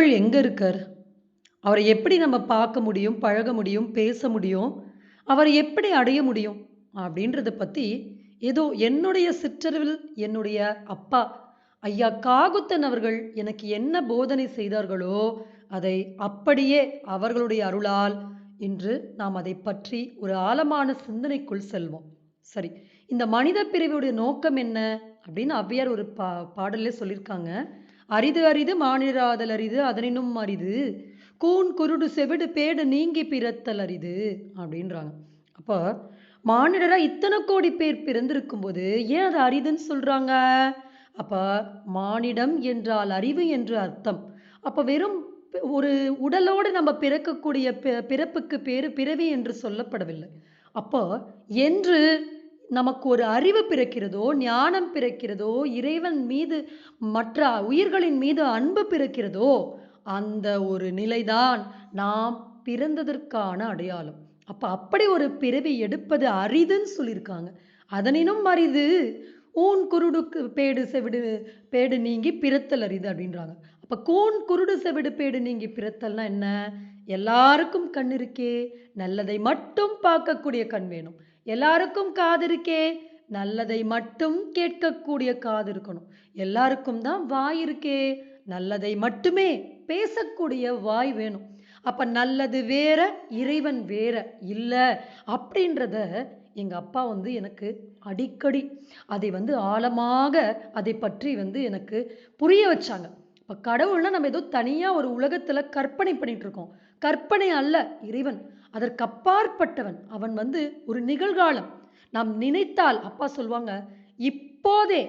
கடவுள் எங்க இருக்காரு? அவர எப்படி நம்ம பார்க்க முடியும், பழக முடியும், பேச முடியும்? அவர எப்படி அடைய முடியும்? அப்படின்றத பத்தி, ஏதோ என்னுடைய சிற்றறிவில் என்னுடைய அப்பா, ஐயா காகுத்தன் அவர்கள் எனக்கு என்ன போதனை செய்தார்களோ, அதை அப்படியே அவர்களுடைய அருளால் இன்று நாம் அதைப் பற்றி ஒரு ஆழமான சிந்தனைக்குள் செல்வோம். சரி, இந்த மனித பிறவியுடைய நோக்கம் என்ன? அப்படின்னு ஔவையார் ஒரு பாடல்லே சொல்லியிருக்காங்க. "அரிது அரிது மானிடராதல் அரிது அதனினும் அரிது. கூன் குருடு செவிடு பேடு நீங்கி பிறத்தல் அரிது" அப்படின்றாங்க. அப்ப மானிடரா இத்தன கோடி பேர் பிறந்திருக்கும்போது, ஏன் அது அரிதுன்னு சொல்றாங்க? அப்ப மானிடம் என்றால் அறிவு என்று அர்த்தம். அப்ப வெறும் ஒரு உடலோடு நம்ம பிறக்கக்கூடிய பிறப்புக்கு பேரு பிறவி என்று சொல்லப்படவில்லை. அப்போ என்று நமக்கு ஒரு அறிவு பிறக்கிறதோ, ஞானம் பிறக்கிறதோ, இறைவன் மீது மற்ற உயிர்களின் மீது அன்பு பிறக்கிறதோ, அந்த ஒரு நிலைதான் நாம் பிறந்ததற்கான அடையாளம். அப்ப அப்படி ஒரு பிறவி எடுப்பது அரிதுன்னு சொல்லியிருக்காங்க. அதனினும் அரிது ஊன் குருடுக்கு பேடு செவிடு பேடு நீங்கி பிறத்தல் அரிது அப்படின்றாங்க. அப்ப கூன் குருடு செவிடு பேடு நீங்கி பிறத்தல்னா என்ன? எல்லாருக்கும் கண் இருக்கே, நல்லதை மட்டும் பார்க்கக்கூடிய கண் வேணும். எல்லாருக்கும் காது இருக்கே, நல்லதை மட்டும் கேட்கக்கூடிய காது இருக்கணும். எல்லாருக்கும் தான் வாய் இருக்கே, நல்லதை மட்டுமே பேசக்கூடிய வாய் வேணும். அப்ப நல்லது வேற, இறைவன் வேற இல்ல அப்படின்றத எங்க அப்பா வந்து எனக்கு அடிக்கடி அதை வந்து ஆழமாக அதை பற்றி வந்து எனக்கு புரிய வச்சாங்க. இப்ப கடவுள்னா நம்ம ஏதோ தனியா ஒரு உலகத்துல கற்பனை பண்ணிட்டு இருக்கோம். கற்பனை அல்ல இறைவன். அதற்கு அப்பாற்பட்டவன். அவன் வந்து ஒரு நிகழ்காலம். நாம் நினைத்தால் அப்பா சொல்வாங்க, இப்போதே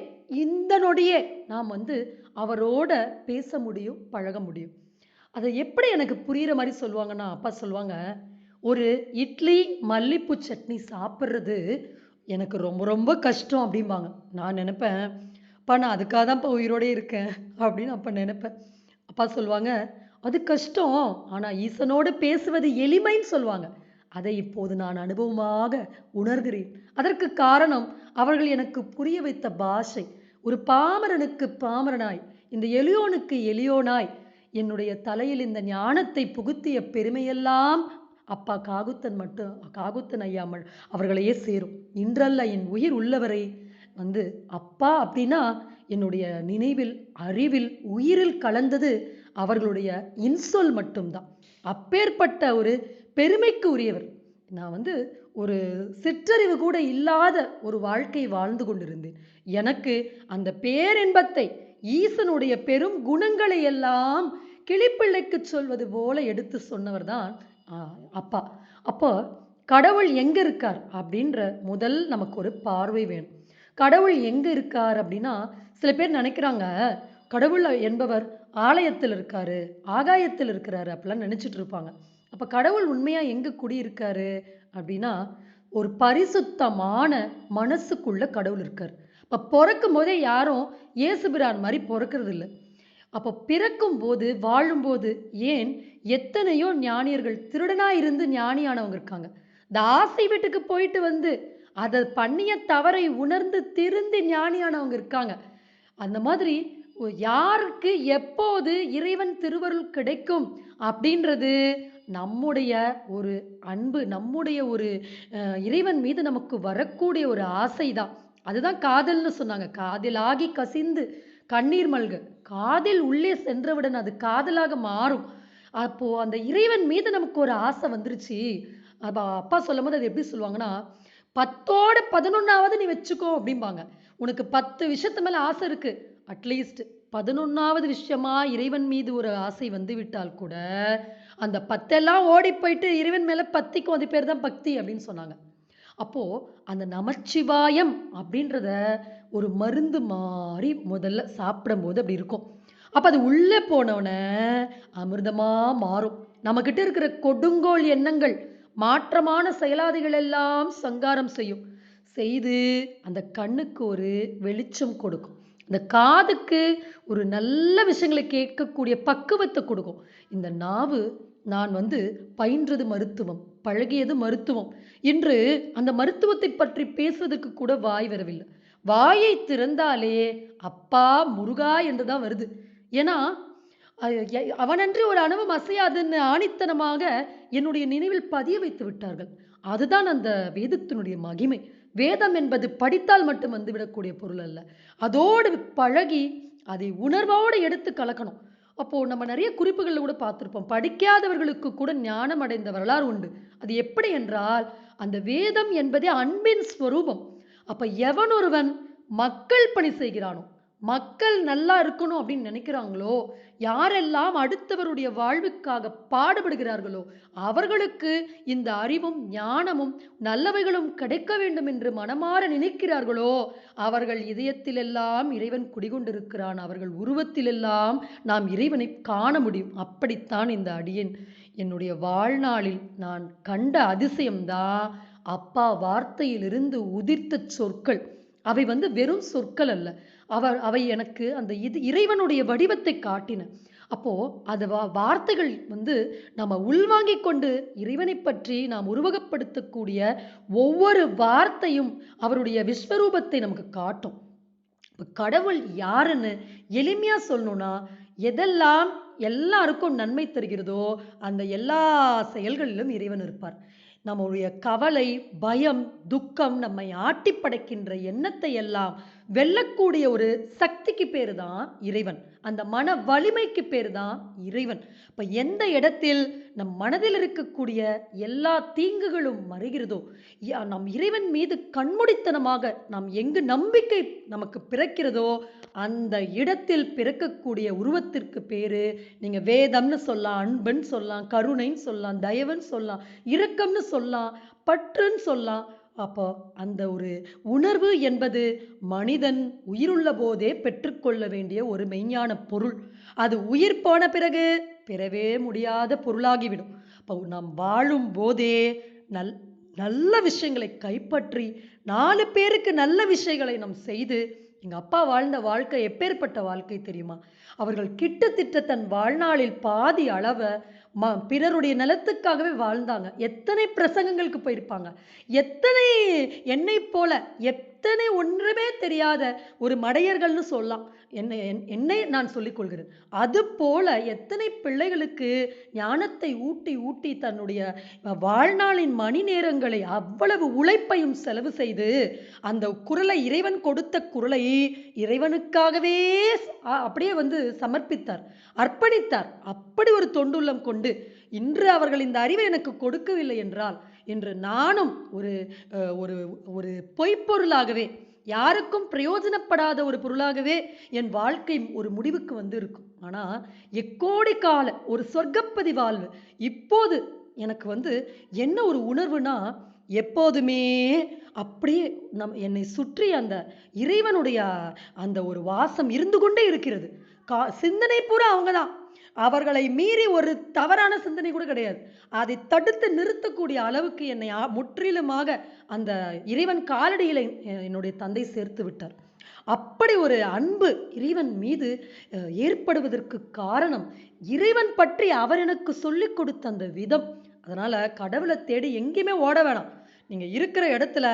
இந்த நொடியே நாம் வந்து அவரோட பேச முடியும், பழக முடியும். அத எப்படி எனக்கு புரியிற மாரி சொல்லுவாங்கன்னா, அப்பா சொல்லுவாங்க, "ஒரு இட்லி, மல்லிப்பூ சட்னி சாப்பிடுறது எனக்கு ரொம்ப ரொம்ப கஷ்டம்" அப்படிம்பாங்க. நான் நெனப்பேன், "அப்பா நான் அதுக்காக தான்ப்பா உயிரோடே இருக்கேன்" அப்படின்னு அப்ப நெனப்பேன். அப்பா சொல்லுவாங்க, "அது கஷ்டம். ஆனா ஈசனோடு பேசுவது எளிமைன்னு" சொல்லுவாங்க. அதை இப்போது நான் அனுபவமாக உணர்கிறேன். அதற்கு காரணம் அவர்கள் எனக்கு புரிய வைத்த பாஷை. ஒரு பாமரனுக்கு பாமரனாய், இந்த எளியோனுக்கு எளியோனாய் என்னுடைய தலையில் இந்த ஞானத்தை புகுத்திய பெருமையெல்லாம் அப்பா காகுத்தன் ஐயா அவர்களையே சேரும். இன்றல்ல என் உயிர் உள்ளவரை வந்து அப்பா அப்படின்னா என்னுடைய நினைவில், அறிவில், உயிரில் கலந்தது அவர்களுடைய இன்சொல் மட்டும்தான். அப்பேற்பட்ட ஒரு பெருமைக்கு உரியவர். நான் வந்து ஒரு சிற்றறிவு கூட இல்லாத ஒரு வாழ்க்கை வாழ்ந்து கொண்டிருந்தேன். எனக்கு அந்த பேரின்பத்தை ஈசனுடைய பெரும் குணங்களை எல்லாம் கிளிப்பிள்ளைக்கு சொல்வது போல எடுத்து சொன்னவர் தான் அப்பா. அப்போ கடவுள் எங்க இருக்கார் அப்படின்ற முதல் நமக்கு ஒரு பார்வை வேணும். கடவுள் எங்க இருக்கார் அப்படின்னா, சில பேர் நினைக்கிறாங்க, கடவுள் என்பவர் ஆலயத்தில் இருக்காரு, ஆகாயத்தில் இருக்கிறாரு அப்படிலாம் நினைச்சிட்டு இருப்பாங்க. அப்ப கடவுள் உண்மையா எங்க குடியிருக்காரு அப்படின்னா, ஒரு பரிசுத்தமான மனசுக்குள்ள கடவுள் இருக்காரு. அப்ப பொறக்கும்போதே யாரும் இயேசுபிரான் மாரி பொறக்கறது இல்ல. அப்ப பிறக்கும்போது, வாழும்போது ஏன் எத்தனையோ ஞானியர்கள் திருடனா இருந்து ஞானியானவங்க இருக்காங்க. இந்த ஆசை வீட்டுக்கு போயிட்டு வந்து, அத பண்ணிய தவறை உணர்ந்து திருந்தி ஞானியானவங்க இருக்காங்க. அந்த மாதிரி யாருக்கு எப்போது இறைவன் திருவருள் கிடைக்கும் அப்படின்றது நம்முடைய ஒரு அன்பு, நம்முடைய ஒரு இறைவன் மீது நமக்கு வரக்கூடிய ஒரு ஆசைதான். அதுதான் காதல்னு சொன்னாங்க. "காதலாகி கசிந்து கண்ணீர் மல்க." காதில் உள்ளே சென்றவுடன் அது காதலாக மாறும். அப்போ அந்த இறைவன் மீது நமக்கு ஒரு ஆசை வந்துருச்சு. அப்ப அப்பா சொல்லும்போது அது எப்படி சொல்லுவாங்கன்னா, "10ஓட 11வது நீ வச்சுக்கோ" அப்படிம்பாங்க. உனக்கு 10 விஷயத்து மேல ஆசை இருக்கு. அட்லீஸ்ட் 11வது விஷயமா இறைவன் மீது ஒரு ஆசை வந்துவிட்டால் கூட, அந்த 10 எல்லாம் ஓடி போயிட்டு இறைவன் மேல பத்திக்கும். அது பேர் தான் பக்தி அப்படின்னு சொன்னாங்க. அப்போ அந்த நமச்சிவாயம் அப்படின்றத ஒரு மருந்து மாரி முதல்ல சாப்பிடும்போது அப்படி இருக்கும். அப்ப அது உள்ள போனோனே அமிர்தமா மாறும். நம்மகிட்ட இருக்கிற கொடுங்கோல் எண்ணங்கள், மாற்றமான செயலாதிகள் எல்லாம் சங்காரம் செய்யும். செய்து அந்த கண்ணுக்கு ஒரு வெளிச்சம் கொடுக்கும். இந்த காதுக்கு ஒரு நல்ல விஷயங்கள கேட்கக்கூடிய பக்குவத்த குடுக்கும். இந்த நாவு நான் வந்து பயின்றது மருத்துவம், பழகியது மருத்துவம். இன்று அந்த மருத்துவத்தை பற்றி பேசுவதற்கு கூட வாய் வரவில்லை. வாயை திறந்தாலே, அப்பா முருகா என்று தான் வருது. ஏன்னா, அவனன்றி ஒரு அணுவும் அசையாதுன்னு ஆணித்தனமாக என்னுடைய நினைவில் பதிய வைத்து விட்டார்கள். அதுதான் அந்த வேதத்தினுடைய மகிமை. வேதம் என்பது படித்தால் மட்டும் வந்துவிடக்கூடிய பொருள் அல்ல. அதோடு பழகி, அதை உணர்வோடு எடுத்து கலக்கணும். அப்போ நம்ம நெறைய குறிப்புகள்ல கூட பார்த்திருப்போம். படிக்காதவர்களுக்கு கூட ஞானம் அடைந்த வரலாறு உண்டு. அது எப்படி என்றால், அந்த வேதம் என்பதே அன்பின் ஸ்வரூபம். அப்ப எவன் ஒருவன் மக்கள் பணி செய்கிறானோ, மக்கள் நல்லா இருக்கணும் அப்படின்னு நினைக்கிறாங்களோ, யாரெல்லாம் அடுத்தவருடைய வாழ்வுக்காக பாடுபடுகிறார்களோ, அவர்களுக்கு இந்த அறிவும், ஞானமும், நல்லவைகளும் கிடைக்க வேண்டும் என்று மனமார நினைக்கிறார்களோ, அவர்கள் இதயத்திலெல்லாம் இறைவன் குடிகொண்டிருக்கிறான். அவர்கள் உருவத்திலெல்லாம் நாம் இறைவனை காண முடியும். அப்படித்தான் இந்த அடியேன் என்னுடைய வாழ்நாளில் நான் கண்ட அதிசயம்தான் அப்பா வார்த்தையிலிருந்து உதிர்த்த சொற்கள். அவை வெறும் சொற்கள் அல்ல. அவை எனக்கு அந்த இறைவனுடைய வடிவத்தை காட்டின. அப்போ அது வார்த்தைகள் நம்ம உள்வாங்கிக் கொண்டு இறைவனைப் பற்றி நாம் உருவகப்படுத்தக்கூடிய ஒவ்வொரு வார்த்தையும் அவருடைய விஸ்வரூபத்தை நமக்கு காட்டும். இப்ப கடவுள் யாருன்னு எளிமையா சொல்லணும்னா, எதெல்லாம் எல்லாருக்கும் நன்மை தருகிறதோ, அந்த எல்லா செயல்களிலும் இறைவன் இருப்பார். நம்முடைய கவலை, பயம், துக்கம் நம்மை ஆட்டி படைக்கின்ற எண்ணத்தை எல்லாம் வெல்லக்கூடிய ஒரு சக்திக்கு பேரு தான் இறைவன். அந்த மன வலிமைக்கு பேரு தான் இறைவன். அப்ப எந்த இடத்தில் நம் மனதில் இருக்கக்கூடிய எல்லா தீங்குகளும் மறைகிறதோ, நம் இறைவன் மீது கண்மூடித்தனமாக நாம் எங்கு நம்பிக்கை நமக்கு பிறக்கிறதோ, அந்த இடத்தில் பிறக்கக்கூடிய உருவத்திற்கு பேரு நீங்க வேதம்னு சொல்லலாம், அன்புன்னு சொல்லலாம், கருணைன்னு சொல்லலாம், தயவுன்னு சொல்லலாம், இரக்கம்னு சொல்லலாம், பற்றுன்னு சொல்லலாம். அப்போ அந்த ஒரு உணர்வு என்பது மனிதன் உயிருள்ள போதே பெற்றுக்கொள்ள வேண்டிய ஒரு மெய்ஞான பொருள். அது உயிர் போன பிறகு பெறவே முடியாத பொருளாகிவிடும். அப்போ நாம் வாழும் போதே நல்ல விஷயங்களை கைப்பற்றி 4 பேருக்கு நல்ல விஷயங்களை நாம் செய்து, எங்க அப்பா வாழ்ந்த வாழ்க்கை எப்பேற்பட்ட வாழ்க்கை தெரியுமா? அவர்கள் கிட்டத்தட்ட தன் வாழ்நாளில் பாதி அளவ பிறருடைய நலத்துக்காகவே வாழ்ந்தாங்க. எத்தனை பிரசங்கங்களுக்கு போயிருப்பாங்க. எத்தனை என்னைப் போல எத்தனை ஒன்றுமே தெரியாத ஒரு மடையர்கள்னு சொல்லலாம். என்னை நான் சொல்லிக் கொள்கிறேன். அதுபோல எத்தனை பிள்ளைகளுக்கு ஞானத்தை ஊட்டி ஊட்டி தன்னுடைய வாழ்நாளின் மணி நேரங்களை அவ்வளவு உழைப்பையும் செலவு செய்து அந்த குரலை இறைவன் கொடுத்த குரலை இறைவனுக்காகவே அப்படியே சமர்ப்பித்தார், அர்ப்பணித்தார். அப்படி ஒரு தொண்டுள்ளம் கொண்டு இன்று அவர்கள் இந்த அறிவை எனக்கு கொடுக்கவில்லை என்றால், இன்று நானும் ஒரு ஒரு ஒரு பொய்ப்பொருளாகவே, யாருக்கும் பிரயோஜனப்படாத ஒரு பொருளாகவே என் வாழ்க்கை ஒரு முடிவுக்கு இருக்கும். ஆனா எக்கோடி கால ஒரு சொர்க்கப்பதி வாழ்வு இப்போது எனக்கு என்ன ஒரு உணர்வுனா, எப்போதுமே அப்படியே என்னை சுற்றி அந்த இறைவனுடைய அந்த ஒரு வாசம் இருந்து கொண்டே இருக்கிறது. சிந்தனை பூரா அவங்கதான். அவர்களை மீறி ஒரு தவறான சிந்தனை கூட கிடையாது. அதை தடுத்து நிறுத்தக்கூடிய அளவுக்கு என்னை முற்றிலுமாக அந்த இறைவன் காலடியில என்னுடைய தந்தை சேர்த்து விட்டார். அப்படி ஒரு அன்பு இறைவன் மீது ஏற்படுவதற்கு காரணம் இறைவன் பற்றி அவர் எனக்கு சொல்லிக் கொடுத்த அந்த விதம். அதனால கடவுளை தேடி எங்கேயுமே ஓட வேணாம். நீங்க இருக்கிற இடத்துல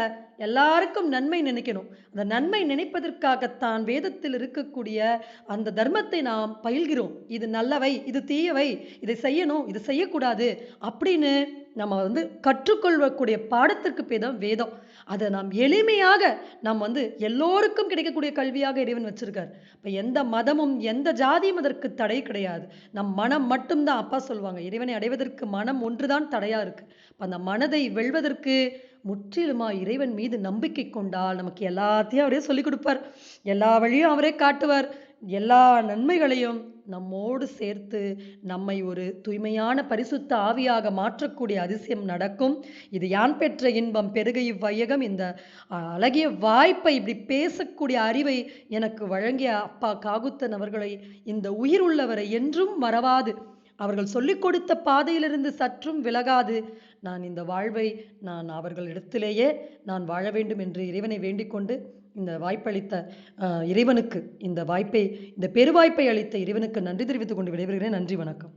எல்லாருக்கும் நன்மை நினைக்கணும். அந்த நன்மை நினைப்பதற்காகத்தான் வேதத்தில் இருக்கக்கூடிய அந்த தர்மத்தை நாம் பயில்கிறோம். இது நல்லவை, இது தீயவை, இதை செய்யணும், இது செய்யக்கூடாது அப்படின்னு நம்ம கற்றுக்கொள்ளக்கூடிய பாடத்திற்கு பேர் தான் வேதம். அதை நாம் எளிமையாக நாம் எல்லோருக்கும் கிடைக்கக்கூடிய கல்வியாக இறைவன் வச்சிருக்கார். இப்ப எந்த மதமும் எந்த ஜாதியும் அதற்கு தடை கிடையாது. நம் மனம் மட்டும்தான். அப்பா சொல்லுவாங்க, இறைவனை அடைவதற்கு மனம் ஒன்றுதான் தடையா இருக்கு. அந்த மனதை வெல்வதற்கு முற்றிலுமா இறைவன் மீது நம்பிக்கை கொண்டால் நமக்கு எல்லாத்தையும் அவரே சொல்லிக் கொடுப்பார். எல்லா வழியும் அவரே காட்டுவார். எல்லா நன்மைகளையும் நம்மோடு சேர்த்து நம்மை ஒரு தூய்மையான பரிசுத்த ஆவியாக மாற்றக்கூடிய அதிசயம் நடக்கும். இது யான் பெற்ற இன்பம் பெருக இவ்வையகம். இந்த அழகிய வாய்ப்பை இப்படி பேசக்கூடிய அறிவை எனக்கு வழங்கிய அப்பா காகுத்தன் அவர்களை, இந்த உயிர் உள்ளவரை என்றும் மறவாது, அவர்கள் சொல்லிக் கொடுத்த பாதையிலிருந்து சற்றும் விலகாது நான் இந்த வாழ்வை நான் அவர்களிடத்திலேயே நான் வாழ வேண்டும் என்று இறைவனை வேண்டிக் கொண்டு, இந்த வாய்ப்பளித்த இறைவனுக்கு இந்த பெருவாய்ப்பை அளித்த இறைவனுக்கு நன்றி தெரிவித்துக் கொண்டு விடைபெறுகிறேன். நன்றி, வணக்கம்.